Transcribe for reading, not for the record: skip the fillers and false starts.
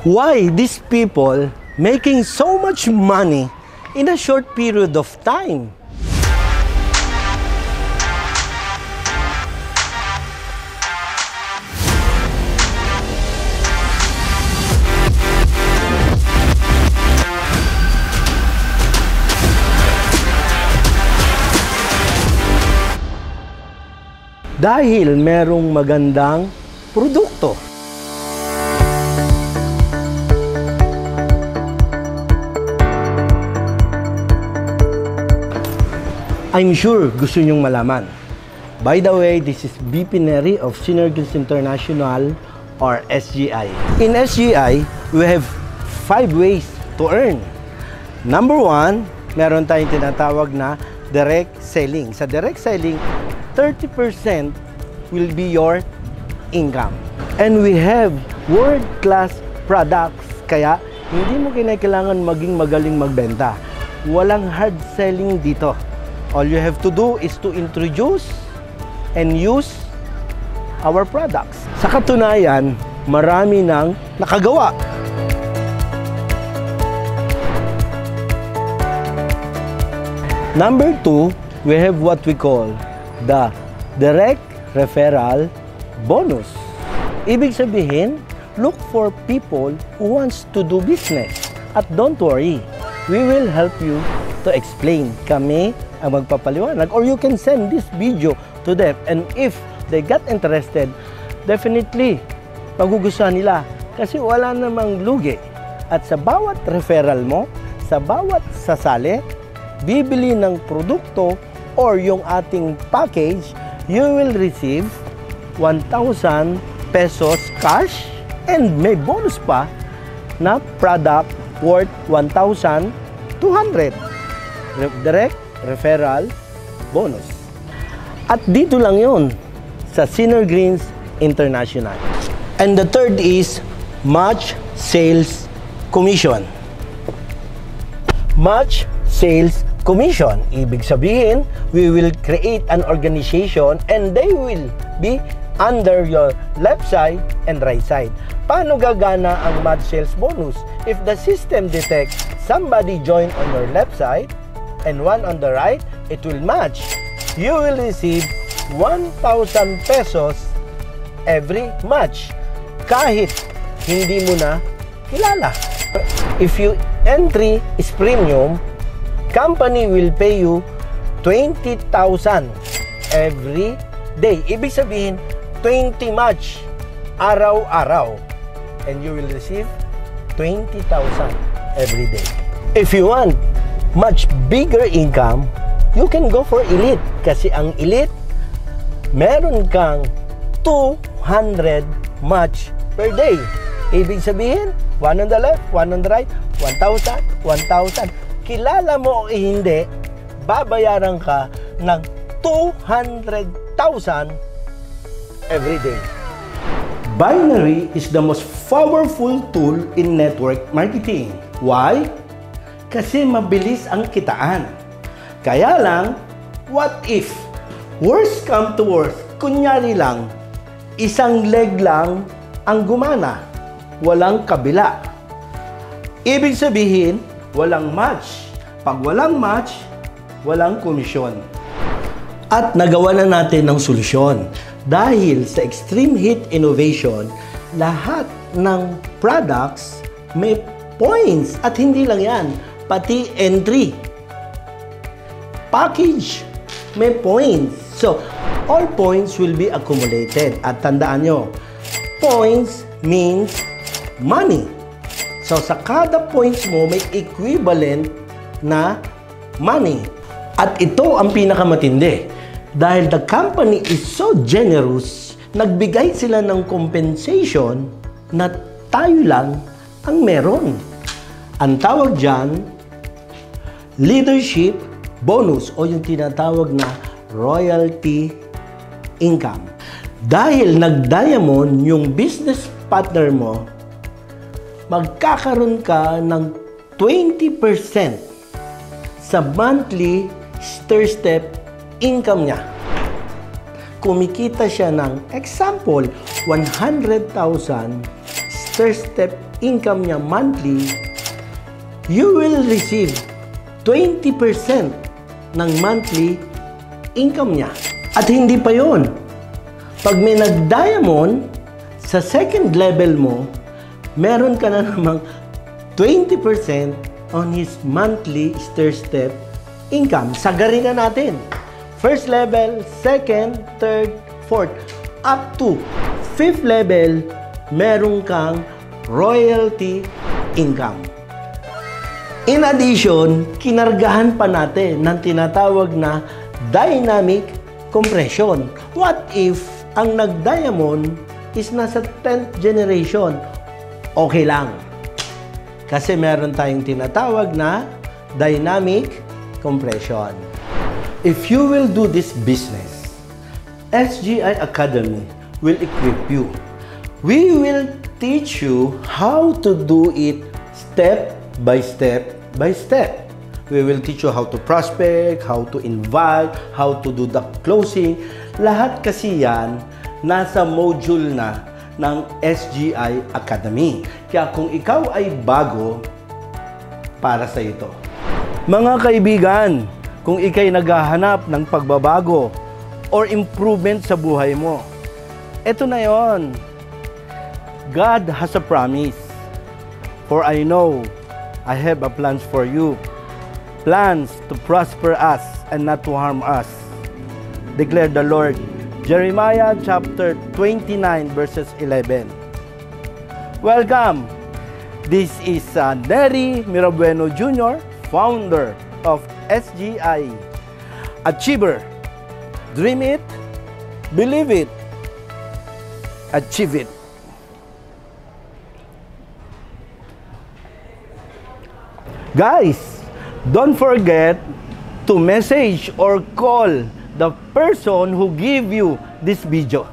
Why these people making so much money in a short period of time? Dahil merong magandang produkto. I'm sure gusto nyong malaman. By the way, this is BP Neri of Synergies International or SGI. In SGI, we have 5 ways to earn. Number 1, meron tayong tinatawag na direct selling. Sa direct selling, 30% will be your income. And we have world-class products, kaya hindi mo kailangan maging magaling magbenta. Walang hard selling dito. All you have to do is to introduce and use our products. Sa katunayan, marami nang nakagawa. Number 2, we have what we call the direct referral bonus. Ibig sabihin, look for people who wants to do business. At don't worry, we will help you to explain. Kami ang magpapaliwanag, or you can send this video to them. And if they got interested, definitely magugustuhan nila kasi wala namang lugi. At sa bawat referral mo, sa bawat sasali, bibili ng produkto or yung ating package, you will receive 1,000 pesos cash and may bonus pa na product worth 1,200. Direct referral bonus. At dito lang yun sa Synergies International. And the third is match sales commission. Match sales commission. Ibig sabihin, we will create an organization and they will be under your left side and right side. Paano gagana ang match sales bonus? If the system detects somebody join on your left side and one on the right, it will match. You will receive 1,000 pesos every match. Kahit hindi mo na kilala. If your entry is premium, company will pay you 20,000 every day. Ibig sabihin, 20 match araw-araw. And you will receive 20,000 every day. If you want much bigger income, you can go for elite. Kasi ang elite, meron kang 200 match per day. Ibig sabihin, one on the left, one on the right, 1,000, 1,000. Kilala mo o hindi, babayaran ka ng 200,000 every day. Binary is the most powerful tool in network marketing. Why? Kasi mabilis ang kitaan. Kaya lang, what if? Worst come to worst, kunyari lang, isang leg lang ang gumana, walang kabila. Ibig sabihin, walang match. Pag walang match, walang komisyon. At nagawa na natin ng solusyon. Dahil sa Extreme Heat Innovation, lahat ng products may points. At hindi lang yan, pati entry. Package, may points. So, all points will be accumulated. At tandaan nyo, points means money. So, sa kada points mo, may equivalent na money. At ito ang pinakamatindi. Dahil the company is so generous, nagbigay sila ng compensation na tayo lang ang meron. Ang tawag dyan, leadership bonus o yung tinatawag na royalty income. Dahil nag-diamond yung business partner mo, magkakaroon ka ng 20% sa monthly stair-step income niya. Kumikita siya ng example, 100,000 stair-step income niya monthly, you will receive 20% ng monthly income niya. At hindi pa yon. Pag may nag-diamond, sa second level mo, meron ka na namang 20% on his monthly stair-step income. Sagarin na natin. First level, second, third, fourth, up to fifth level, meron kang royalty income. In addition, kinargahan pa natin ng tinatawag na dynamic compression. What if ang nag-diamond is nasa 10th generation? Okay lang. Kasi meron tayong tinatawag na dynamic compression. If you will do this business, SGI Academy will equip you. We will teach you how to do it step by step by step. We will teach you how to prospect, how to invite, how to do the closing. Lahat kasi yan nasa module na ng SGI Academy. Kaya kung ikaw ay bago, para sa ito. Mga kaibigan, kung ikay naghahanap ng pagbabago or improvement sa buhay mo, eto na yon. God has a promise. For I know I have a plans for you. Plans to prosper us and not to harm us, declared the Lord. Jeremiah chapter 29 verses 11. Welcome. This is Nery Mirabueno Jr., founder of SGI Achiever. Dream it, believe it, achieve it. Guys, don't forget to message or call the person who gave you this video.